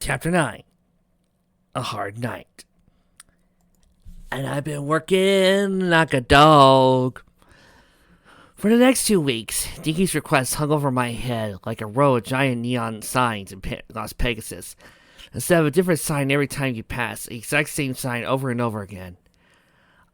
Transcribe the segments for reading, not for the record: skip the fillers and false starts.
Chapter 9. A Hard Night. And I've been working like a dog. For the next 2 weeks, Dinky's request hung over my head like a row of giant neon signs in Las Pegasus. Instead of a different sign every time you pass, the exact same sign over and over again.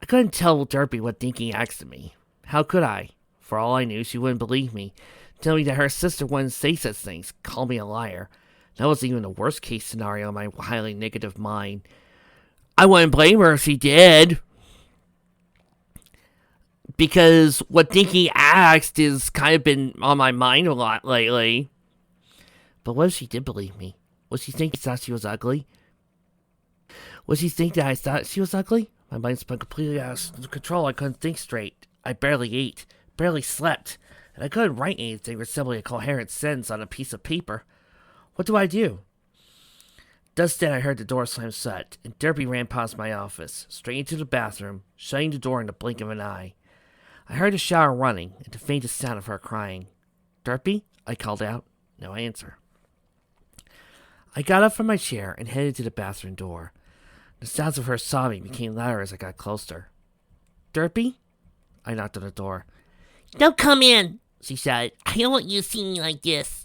I couldn't tell Derpy what Dinky asked of me. How could I? For all I knew, she wouldn't believe me. Tell me that her sister wouldn't say such things, call me a liar. That was even the worst case scenario in my highly negative mind. I wouldn't blame her if she did. Because what Dinky asked has kind of been on my mind a lot lately. But what if she did believe me? Would she think I thought she was ugly? Would she think that I thought she was ugly? My mind's been completely out of control. I couldn't think straight. I barely ate, barely slept, and I couldn't write anything resembling a coherent sentence on a piece of paper. What do? Just then I heard the door slam shut, and Derpy ran past my office, straight into the bathroom, shutting the door in the blink of an eye. I heard the shower running, and the faintest sound of her crying. "Derpy?" I called out. No answer. I got up from my chair and headed to the bathroom door. The sounds of her sobbing became louder as I got closer. "Derpy?" I knocked on the door. "Don't come in," she said. "I don't want you to see me like this."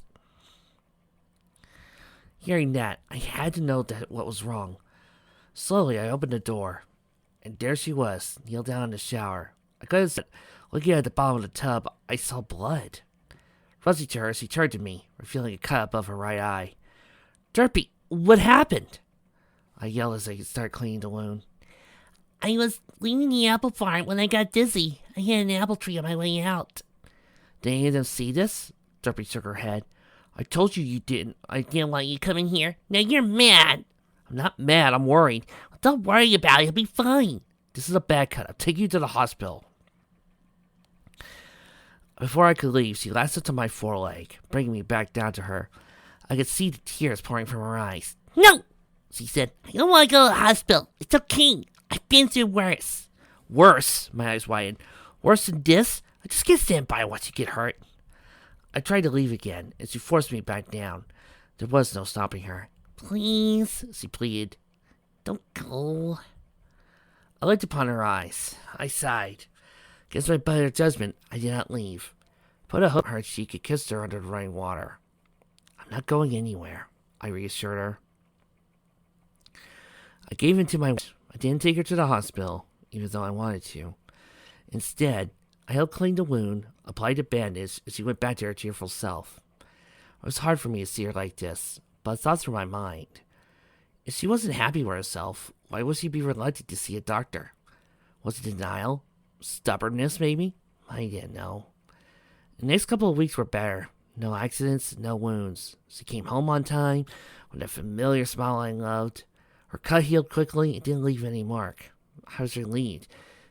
Hearing that, I had to know that what was wrong. Slowly, I opened the door, and there she was, kneeled down in the shower. I could have said, looking at the bottom of the tub, I saw blood. Rusty to her, she turned to me, revealing a cut above her right eye. "Derpy, what happened?" I yelled as I started cleaning the wound. "I was leaving the apple farm when I got dizzy. I hit an apple tree on my way out." "Did any of them see this?" Derpy shook her head. "I told you didn't. I didn't want you coming here. Now you're mad." "I'm not mad. I'm worried." "Don't worry about it. You'll be fine." "This is a bad cut. I'll take you to the hospital." Before I could leave, she lashed onto my foreleg, bringing me back down to her. I could see the tears pouring from her eyes. "No," she said. "I don't want to go to the hospital. It's okay. I've been through worse." "Worse?" My eyes widened. "Worse than this? I just can't stand by and watch you get hurt." I tried to leave again, and she forced me back down. There was no stopping her. "Please," she pleaded. "Don't go." I looked upon her eyes. I sighed. Against my better judgment, I did not leave. Put a hook on her cheek and kissed her under the running water. "I'm not going anywhere," I reassured her. I gave in to my wish. I didn't take her to the hospital, even though I wanted to. Instead, I helped clean the wound, applied a bandage, and she went back to her cheerful self. It was hard for me to see her like this, but thoughts were my mind. If she wasn't happy with herself, why would she be reluctant to see a doctor? Was it denial? Stubbornness, maybe? I didn't know. The next couple of weeks were better. No accidents, no wounds. She came home on time, with a familiar smile I loved. Her cut healed quickly and didn't leave any mark. I was relieved,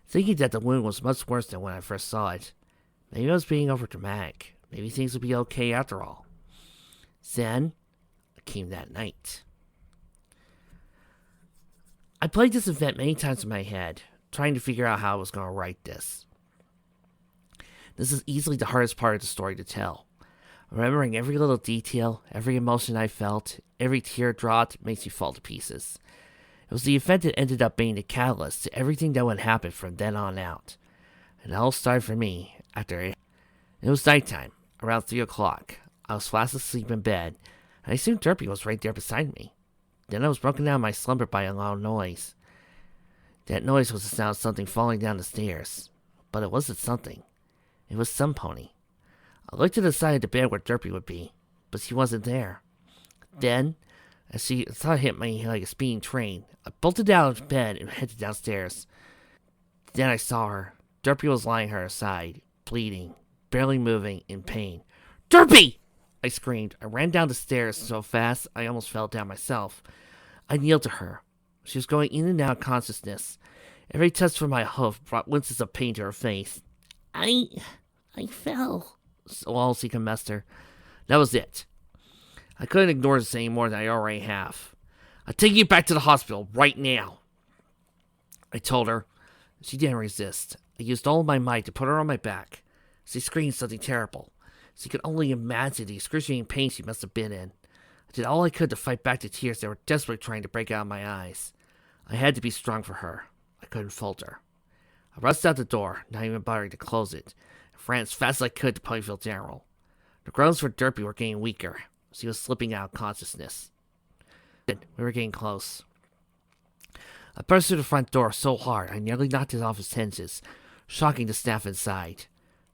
thinking that the wound was much worse than when I first saw it. Maybe I was being overdramatic. Maybe things would be okay after all. Then came that night. I played this event many times in my head, trying to figure out how I was going to write this. This is easily the hardest part of the story to tell. Remembering every little detail, every emotion I felt, every tear dropped makes me fall to pieces. It was the event that ended up being the catalyst to everything that would happen from then on out. And it all started for me after it. It was nighttime, around 3 o'clock. I was fast asleep in bed, and I assumed Derpy was right there beside me. Then I was broken out of my slumber by a loud noise. That noise was the sound of something falling down the stairs. But it wasn't something. It was some pony. I looked to the side of the bed where Derpy would be, but she wasn't there. Then, as she thought it hit me like a speeding train, I bolted out of bed and headed downstairs. Then I saw her. Derpy was lying at her side, bleeding, barely moving, in pain. "Derpy!" I screamed. I ran down the stairs so fast I almost fell down myself. I kneeled to her. She was going in and out of consciousness. Every touch from my hoof brought winces of pain to her face. I fell," so all she could muster. That was it. I couldn't ignore this any more than I already have. "I'll take you back to the hospital right now," I told her. She didn't resist. I used all of my might to put her on my back. She screamed something terrible. She could only imagine the excruciating pain she must have been in. I did all I could to fight back the tears that were desperately trying to break out of my eyes. I had to be strong for her. I couldn't falter. I rushed out the door, not even bothering to close it, and ran as fast as I could to Ponyville General. The groans for Derpy were getting weaker, as he was slipping out of consciousness. We were getting close. I burst through the front door so hard I nearly knocked it off its hinges, shocking the staff inside.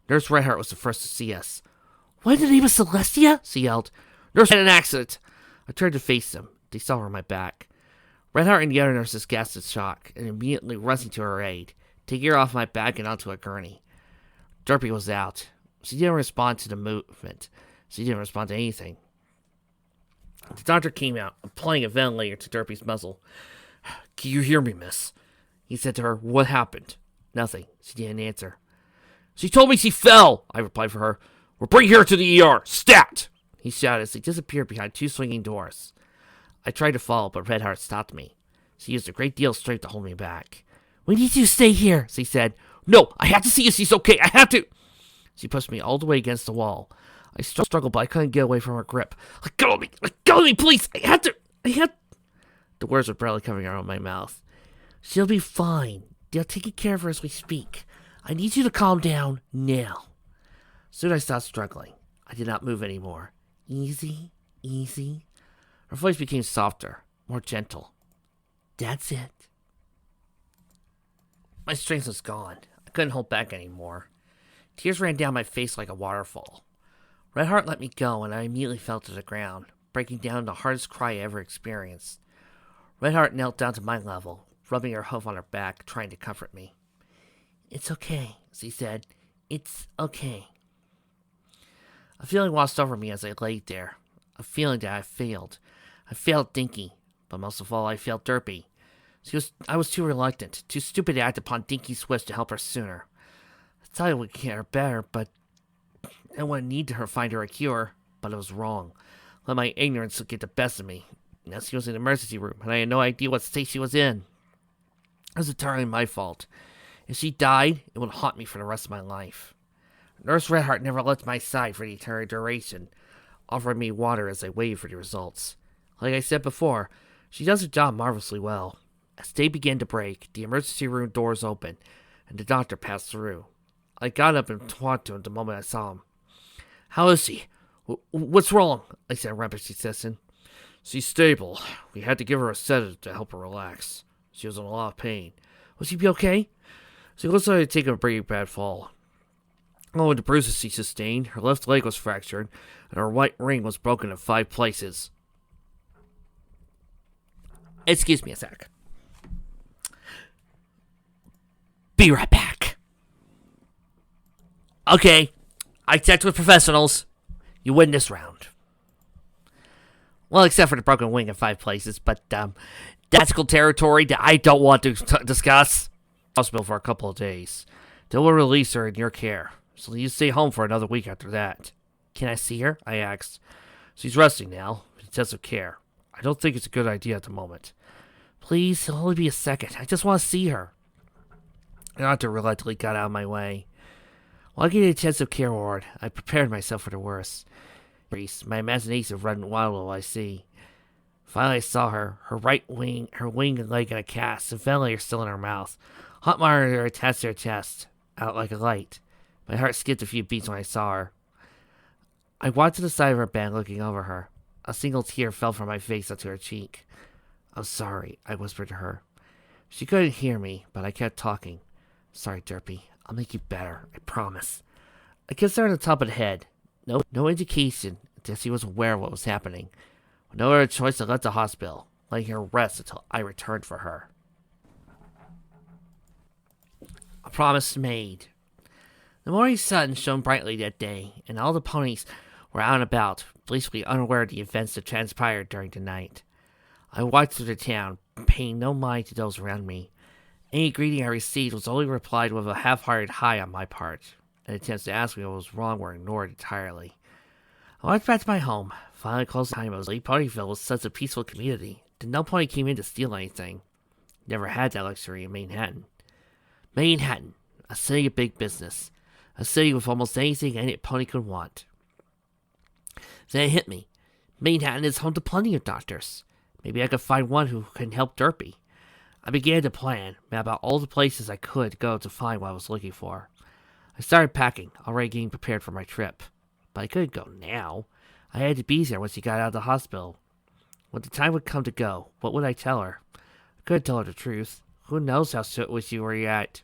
Nurse Redheart was the first to see us. "What in the name of Celestia?" she yelled. "Nurse had an accident!" I turned to face them. They saw her on my back. Redheart and the other nurses gasped in shock, and immediately rushing to her aid, taking her off my back and onto a gurney. Derpy was out. She didn't respond to the movement. She didn't respond to anything. The doctor came out, applying a ventilator to Derpy's muzzle. "Can you hear me, miss?" He said to her. "What happened?" Nothing. She didn't answer. "She told me she fell," I replied for her. "We're bringing her to the ER. Stat!" He shouted as he disappeared behind two swinging doors. I tried to follow, but Redheart stopped me. She used a great deal of strength to hold me back. "We need you to stay here," she said. "No, I have to see if she's okay. I have to." She pushed me all the way against the wall. I struggled, but I couldn't get away from her grip. "Let go of me! Let go of me, please! I have to! The words were barely coming out of my mouth. "She'll be fine. They're taking care of her as we speak. I need you to calm down now." Soon I stopped struggling. I did not move anymore. Easy, easy. Her voice became softer, more gentle. "That's it." My strength was gone. I couldn't hold back anymore. Tears ran down my face like a waterfall. Redheart let me go, and I immediately fell to the ground, breaking down the hardest cry I ever experienced. Redheart knelt down to my level, rubbing her hoof on her back, trying to comfort me. "It's okay," she said. "It's okay." A feeling washed over me as I lay there. A feeling that I failed. I failed Dinky, but most of all I failed Derpy. I was too reluctant, too stupid to act upon Dinky's wish to help her sooner. I thought I would get her better, but I wouldn't need her find her a cure. But it was wrong. Let my ignorance get the best of me. Now she was in the emergency room, and I had no idea what state she was in. It was entirely my fault. If she died, it would haunt me for the rest of my life. Nurse Redheart never left my side for the entire duration, offering me water as I waited for the results. Like I said before, she does her job marvelously well. As day began to break, the emergency room doors opened, and the doctor passed through. I got up and talked to him the moment I saw him. "How is she? What's wrong?" I said, rapidly assessing. "She's stable. We had to give her a sedative to help her relax. She was in a lot of pain." "Will she be okay?" "She looks like she'd taken a pretty bad fall. Oh, the bruises she sustained. Her left leg was fractured, and her right ring was broken in 5 places." Excuse me a sec. Be right back. Okay, I checked with professionals. You win this round. Well, except for the broken wing in 5 places, but that's territory that I don't want to discuss. Hospital for a couple of days. They will release her in your care, so you stay home for another week after that. "Can I see her?" I asked. "She's resting now, in intensive care. I don't think it's a good idea at the moment." "Please, it'll only be a second. I just want to see her." The doctor reluctantly got out of my way. While I get in the intensive care ward, I prepared myself for the worst. My imagination running wild while I see. Finally, I saw her, her wing and leg in a cast, the ventilator still in her mouth, hot monitor attached to her chest, out like a light. My heart skipped a few beats when I saw her. I walked to the side of her bed, looking over her. A single tear fell from my face onto her cheek. "I'm sorry," I whispered to her. She couldn't hear me, but I kept talking. "Sorry, Derpy. I'll make you better, I promise." I kissed her on the top of the head. No indication that she was aware of what was happening. With no other choice, I left the hospital, letting her rest until I returned for her. A promise made. The morning sun shone brightly that day, and all the ponies were out and about, blissfully unaware of the events that transpired during the night. I walked through the town, paying no mind to those around me. Any greeting I received was only replied with a half-hearted hi on my part, and attempts to ask me what was wrong were ignored entirely. I walked back to my home, finally close the time. Ponyville was such a peaceful community that no pony came in to steal anything. Never had that luxury in Manhattan. Manhattan, a city of big business, a city with almost anything any pony could want. Then it hit me. Manhattan is home to plenty of doctors. Maybe I could find one who can help Derpy. I began to plan, map out all the places I could go to find what I was looking for. I started packing, already getting prepared for my trip. But I couldn't go now. I had to be there once he got out of the hospital. When the time would come to go, what would I tell her? I couldn't tell her the truth. Who knows how soon would she react?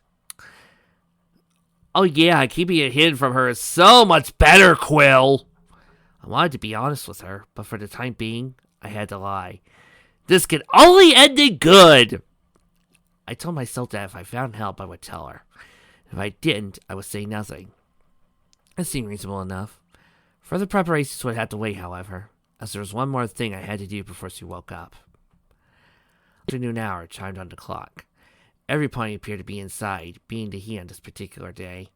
Oh yeah, keeping it hidden from her is so much better, Quill! I wanted to be honest with her, but for the time being, I had to lie. This could only end in good! I told myself that if I found help, I would tell her. If I didn't, I would say nothing. It seemed reasonable enough. Further preparations would have to wait, however, as there was one more thing I had to do before she woke up. Afternoon hour chimed on the clock. Every pony appeared to be inside, being the heat on this particular day.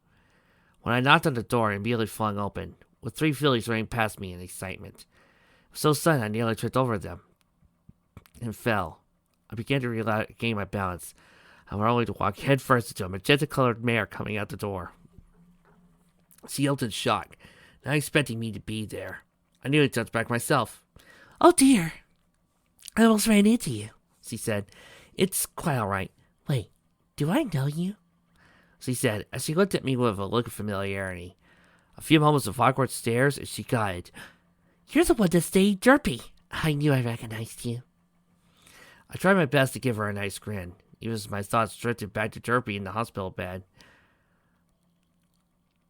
When I knocked on the door, it immediately flung open, with 3 fillies running past me in excitement. I was so sudden I nearly tripped over them and fell. I began to regain my balance. I was only to walk headfirst into a magenta-colored mare coming out the door. She yelped in shock, not expecting me to be there. I nearly jumped back myself. Oh dear, I almost ran into you, she said. It's quite all right. Wait, do I know you? She said, as she looked at me with a look of familiarity. A few moments of awkward stares, and she guided. You're the one that stayed Derpy. I knew I recognized you. I tried my best to give her a nice grin, even as my thoughts drifted back to Derpy in the hospital bed.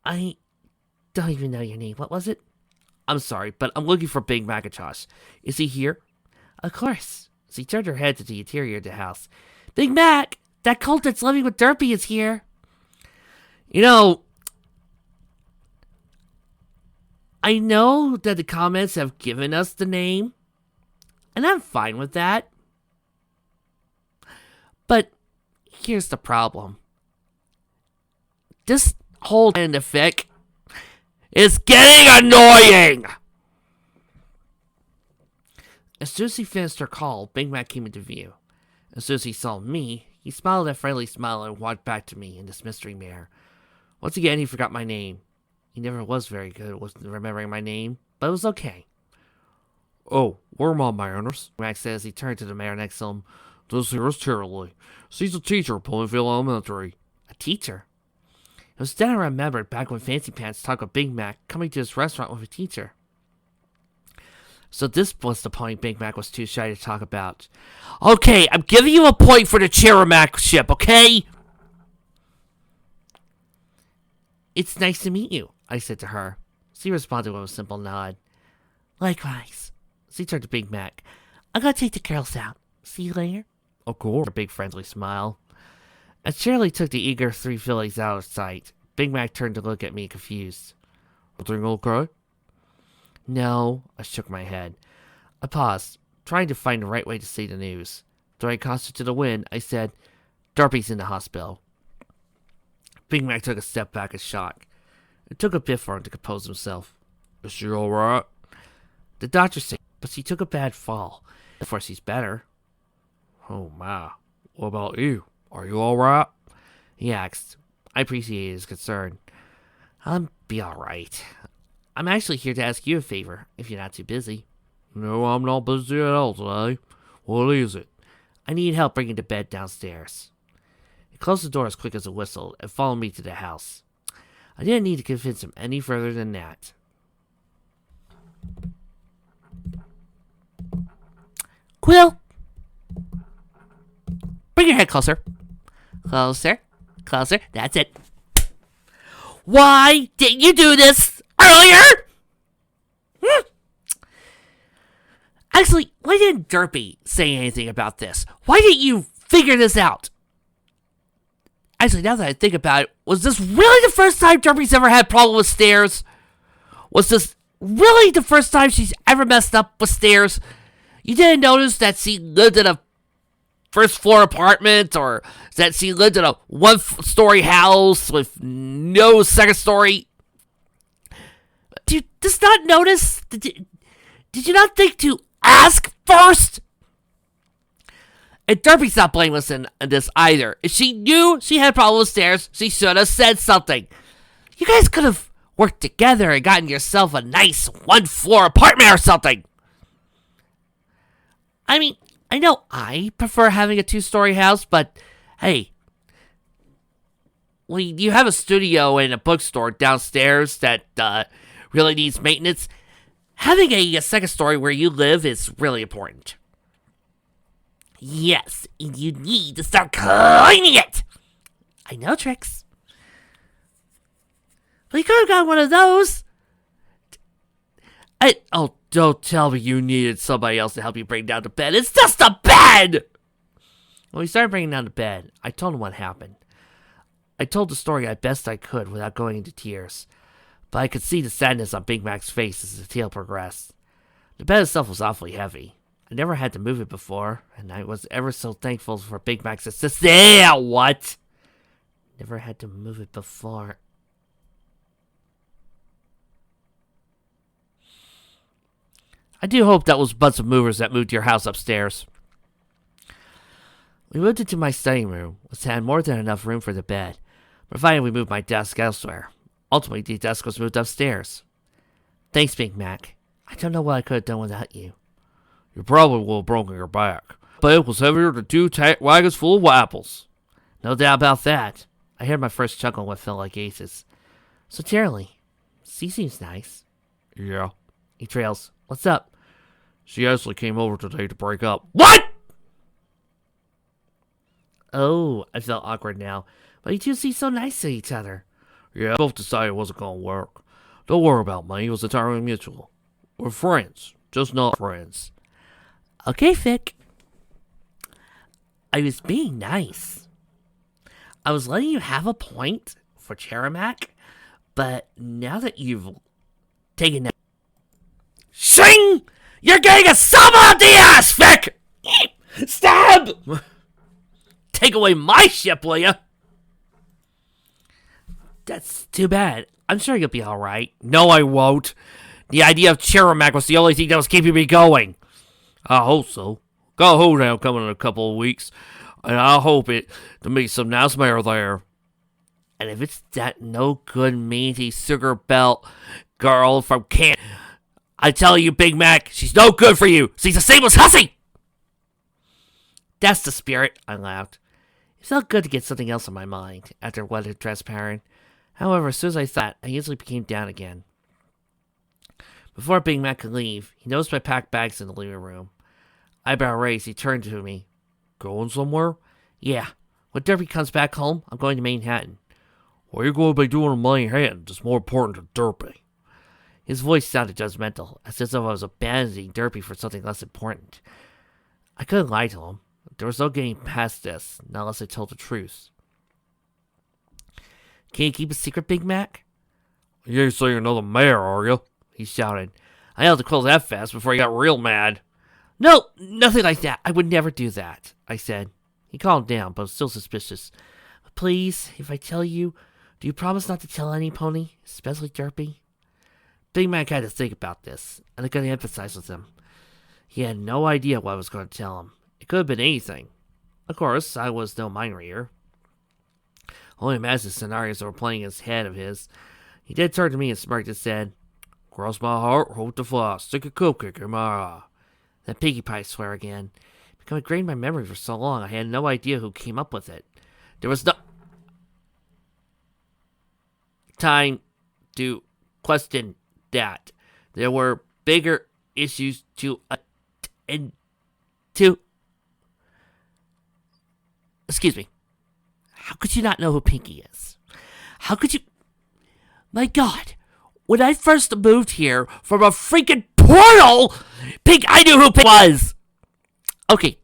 I don't even know your name. What was it? I'm sorry, but I'm looking for Big Macintosh. Is he here? Of course. She turned her head to the interior of the house. Big Mac, that colt that's living with Derpy is here. You know, I know that the comments have given us the name, and I'm fine with that. But here's the problem. This whole effect is getting annoying! As soon as he finished her call, Big Mac came into view. As soon as he saw me, he smiled a friendly smile and walked back to me in this mystery mare. Once again, he forgot my name. He never was very good at remembering my name, but it was okay. Oh, where am I, manners? Max said as he turned to the mare next to him. This here is Charlie. She's a teacher at Ponyville Elementary. A teacher? It was then I remembered back when Fancy Pants talked with Big Mac coming to his restaurant with a teacher. So this was the pony Big Mac was too shy to talk about. Okay, I'm giving you a point for the chairmanship, okay? It's nice to meet you, I said to her. She responded with a simple nod. Likewise. She turned to Big Mac. I'm gonna take the girls out. See you later. Of course. A big friendly smile. As Charlie took the eager 3 fillies out of sight, Big Mac turned to look at me confused. Everything okay? No, I shook my head. I paused, trying to find the right way to say the news. Throwing caution to the wind, I said, Derpy's in the hospital. Big Mac took a step back in shock. It took a bit for him to compose himself. Is she alright? The doctor said, but she took a bad fall. Before she's better. Oh my. What about you? Are you alright? He asked. I appreciated his concern. I'll be alright. I'm actually here to ask you a favor, if you're not too busy. No, I'm not busy at all today. What is it? I need help bringing the bed downstairs. He closed the door as quick as a whistle and followed me to the house. I didn't need to convince him any further than that. Quill! Bring your head closer. Closer. Closer. That's it. Why didn't you do this earlier? Actually, why didn't Derpy say anything about this? Why didn't you figure this out? Actually, now that I think about it, was this really the first time Derpy's ever had a problem with stairs? Was this really the first time she's ever messed up with stairs? You didn't notice that she lived in a first floor apartment, or that she lived in a 1-story house with no second story? Did you just not notice? Did you not think to ask first? And Derpy's not blameless in this either. If she knew she had a problem with stairs, she should have said something. You guys could have worked together and gotten yourself a nice 1-floor apartment or something. I mean, I know I prefer having a 2-story house, but hey, well, you have a studio and a bookstore downstairs that really needs maintenance. Having a second story where you live is really important. Yes, and you need to start cleaning it. I know tricks. But you could have got one of those. Don't tell me you needed somebody else to help you bring down the bed. It's just a bed! When we started bringing down the bed, I told him what happened. I told the story as best I could without going into tears, but I could see the sadness on Big Mac's face as the tale progressed. The bed itself was awfully heavy. I never had to move it before, and I was ever so thankful for Big Mac's assistance. Yeah, what? Never had to move it before. I do hope that was a bunch of movers that moved your house upstairs. We moved into my study room, which had more than enough room for the bed, provided we moved my desk elsewhere. Ultimately, the desk was moved upstairs. Thanks, Big Mac. I don't know what I could have done without you. You probably would have broken your back, but it was heavier than 2 wagons full of apples. No doubt about that. I heard my first chuckle what felt like aces. So, Charlie, she seems nice. Yeah. He trails. What's up? She actually came over today to break up. What? Oh, I felt awkward now. But you two seem so nice to each other. Yeah, both decided it wasn't going to work. Don't worry about me, it was entirely mutual. We're friends, just not friends. Okay, Vic. I was being nice. I was letting you have a point for Cheramac, but now that you've taken that... Shing! You're getting a saba out the ass, Vic! Stab! Take away my ship, will ya? That's too bad. I'm sure you'll be alright. No, I won't. The idea of Cheramac was the only thing that was keeping me going. I hope so. Got a hoedown coming in a couple of weeks, and I hope it to meet some nice mare there. And if it's that no good meaty Sugar belt girl from Canada, I tell you, Big Mac, she's no good for you. She's the same as hussy. That's the spirit, I laughed. It felt good to get something else on my mind after what had transpired. However, as soon as I thought, I easily became down again. Before Big Mac could leave, he noticed my packed bags in the living room. Eyebrow raised, he turned to me. Going somewhere? Yeah. When Derby comes back home, I'm going to Manhattan. What are you going to be doing in Manhattan that's more important than Derby? His voice sounded judgmental, as if I was abandoning Derby for something less important. I couldn't lie to him. There was no getting past this, not unless I told the truth. Can you keep a secret, Big Mac? You ain't saying another mare, are you? He shouted. I held to close that fast before he got real mad. No, nothing like that. I would never do that, I said. He calmed down, but was still suspicious. But please, if I tell you, do you promise not to tell any pony, especially Derpy? Big Mac had to think about this, and I couldn't empathize with him. He had no idea what I was going to tell him. It could have been anything. Of course, I was no mind reader. Only imagine the scenarios that were playing in his head of his. He did turn to me and smirked and said, Cross my heart, hope to fly, stick a cupcake in my eye. That Pinkie Pie swear again. It became ingrained in my memory for so long, I had no idea who came up with it. There was no time to question that. There were bigger issues to attend to. Excuse me. How could you not know who Pinkie is? How could you... My God. When I first moved here from a freaking portal, I knew who Pink was. Okay,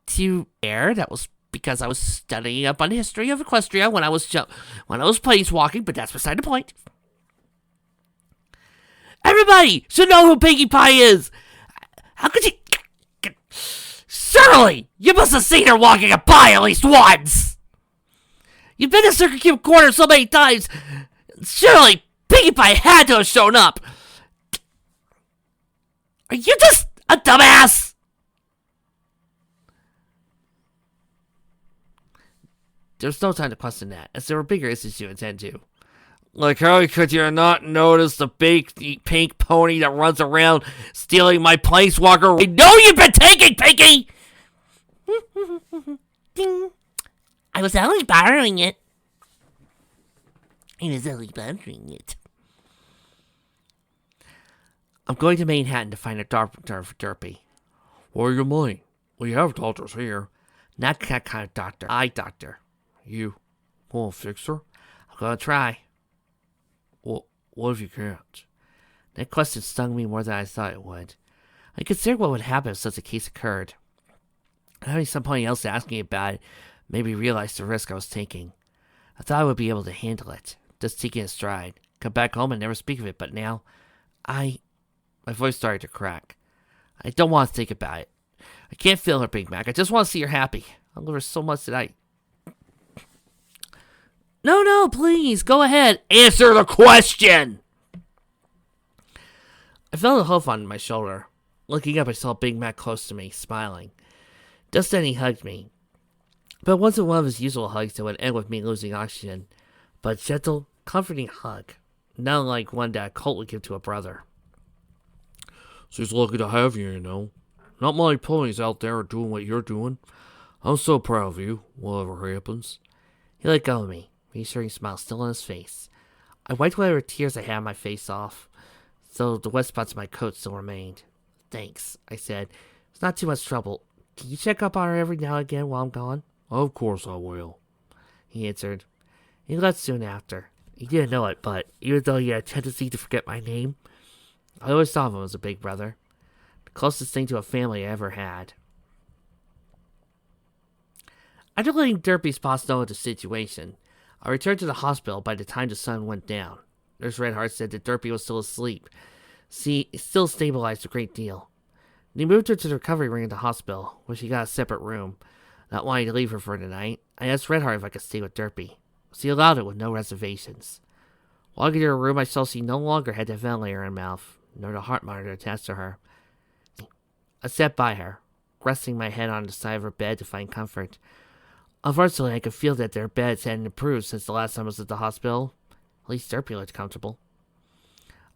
to air, that was because I was studying up on the history of Equestria when I was planeswalking, but that's beside the point. Everybody should know who Pinkie Pie is. How could you... Surely, you must have seen her walking a pie at least once. You've been to Circuit Cube Corner so many times. Surely, Pinkie Pie had to have shown up. Are you just a dumbass? There's no time to question that, as there were bigger issues to attend to. Like, how could you not notice the big pink pony that runs around stealing my planeswalker? I know you've been taking, Pinky! Ding. I was only borrowing it. I was only borrowing it. I'm going to Manhattan to find a doctor for Derpy. What do you mean? We have doctors here. Not that kind of doctor. Eye doctor. You won't fix her? I'm gonna try. Well, what if you can't? That question stung me more than I thought it would. I considered what would happen if such a case occurred. Having somebody else ask me about it made me realize the risk I was taking. I thought I would be able to handle it, just take it in stride, come back home and never speak of it, but now, my voice started to crack. I don't want to think about it. I can't feel her, Big Mac. I just want to see her happy. I love her so much that No, please, go ahead. Answer the question! I felt a hoof on my shoulder. Looking up, I saw Big Mac close to me, smiling. Just then he hugged me. But it wasn't one of his usual hugs that would end with me losing oxygen, but a gentle, comforting hug. Not like one that a Colt would give to a brother. She's lucky to have you, you know. Not many ponies out there are doing what you're doing. I'm so proud of you, whatever happens. He let go of me, reassuring smile still on his face. I wiped whatever tears I had on my face off, though the wet spots on my coat still remained. Thanks, I said. It's not too much trouble. Can you check up on her every now and again while I'm gone? Of course I will, he answered. He left soon after. He didn't know it, but even though he had a tendency to forget my name, I always thought of him as a big brother. The closest thing to a family I ever had. After letting Derpy's boss know of the situation, I returned to the hospital by the time the sun went down. Nurse Redheart said that Derpy was still asleep. Still stabilized a great deal. They moved her to the recovery room at the hospital, where she got a separate room. Not wanting to leave her for the night, I asked Redheart if I could stay with Derpy. She allowed it with no reservations. Walking to her room, I saw she no longer had the ventilator in her mouth, nor the heart monitor attached to her. I sat by her, resting my head on the side of her bed to find comfort. Unfortunately, I could feel that their beds hadn't improved since the last time I was at the hospital. At least Derpy looked comfortable.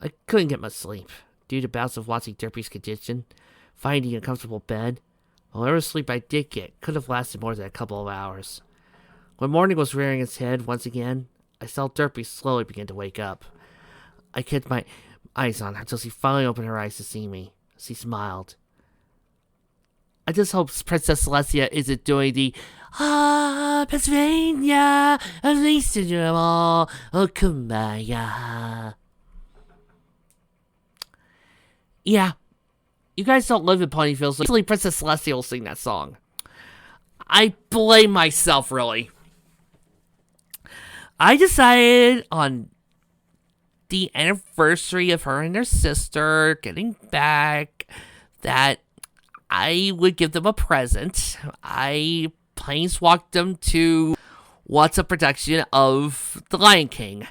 I couldn't get much sleep, due to bouts of watching Derpy's condition, finding a comfortable bed. Whatever sleep I did get could have lasted more than a couple of hours. When morning was rearing its head once again, I saw Derpy slowly begin to wake up. I kept my eyes on her until she finally opened her eyes to see me. She smiled. I just hope Princess Celestia isn't doing the Pennsylvania, at least in your all, oh, kumbaya. Yeah, you guys don't live in Ponyville, so usually Princess Celestia will sing that song. I blame myself, really. I decided on the anniversary of her and her sister getting back that I would give them a present. I planeswalked them to watch a production of The Lion King.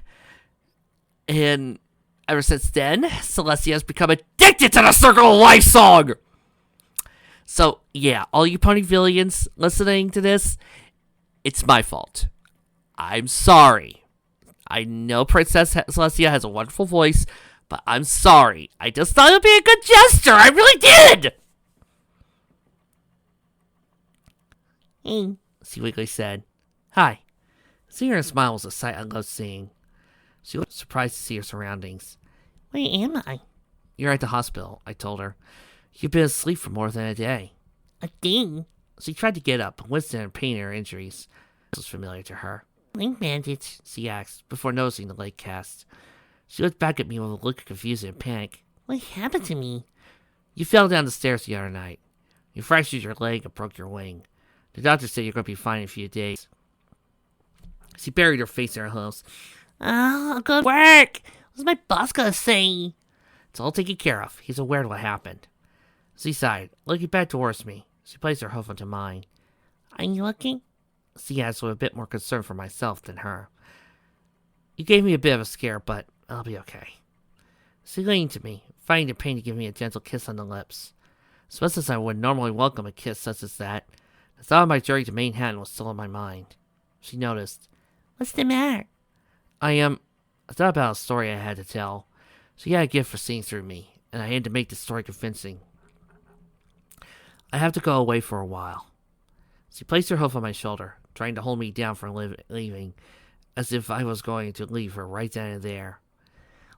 And ever since then, Celestia has become addicted to the Circle of Life song! So, yeah, all you Ponyvillians listening to this, it's my fault. I'm sorry. I know Princess Celestia has a wonderful voice, but I'm sorry. I just thought it would be a good gesture. I really did! Hey, she weakly said. Hi. Seeing her smile was a sight I loved seeing. She was surprised to see her surroundings. Where am I? You're at the hospital, I told her. You've been asleep for more than a day. A day? She tried to get up, but winced in pain in her injuries. This was familiar to her. Leg bandage, she asked, before noticing the leg cast. She looked back at me with a look of confusion and panic. What happened to me? You fell down the stairs the other night. You fractured your leg and broke your wing. The doctor said you're going to be fine in a few days. She buried her face in her hands. Oh, good work! What's my boss gonna say? It's all taken care of. He's aware of what happened. She sighed, looking back towards me. She placed her hoof onto mine. Are you looking? She asked with a bit more concern for myself than her. You gave me a bit of a scare, but I'll be okay. She leaned to me, finding the pain to give me a gentle kiss on the lips. As much as I would normally welcome a kiss such as that, the thought of my journey to Manhattan was still in my mind. She noticed. What's the matter? I thought about a story I had to tell. She had a gift for seeing through me, and I had to make the story convincing. I have to go away for a while. She placed her hoof on my shoulder, trying to hold me down from leaving, as if I was going to leave her right then and there.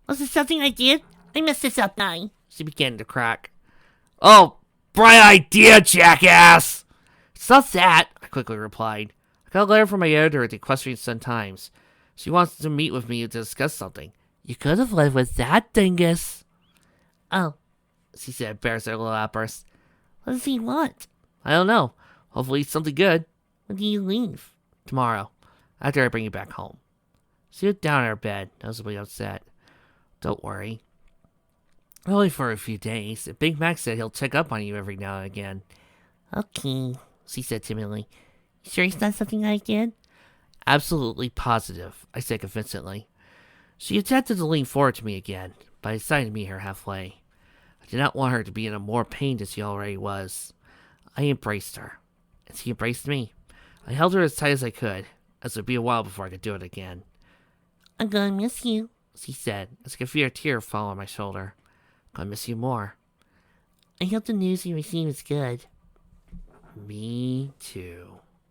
Was it something I did? I messed this up, Nine. She began to crack. Oh, bright idea, jackass! It's not that, I quickly replied. I got a letter from my editor at the Equestrian Sun-Times. She wants to meet with me to discuss something. You could have led with that, dingus. Oh, she said, embarrassed at her little outburst. What does he want? I don't know. Hopefully it's something good. When do you leave? Tomorrow, after I bring you back home. She looked down at her bed, noticeably upset. Don't worry. Only for a few days. Big Mac said he'll check up on you every now and again. Okay, she said timidly. You sure it's not something I did? Absolutely positive, I said convincingly. She attempted to lean forward to me again, but I decided to meet her halfway. I did not want her to be in more pain than she already was. I embraced her, and she embraced me. I held her as tight as I could, as it would be a while before I could do it again. I'm gonna miss you, she said, as I could feel a tear fall on my shoulder. Gonna miss you more. I hope the news you receive is good. Me too.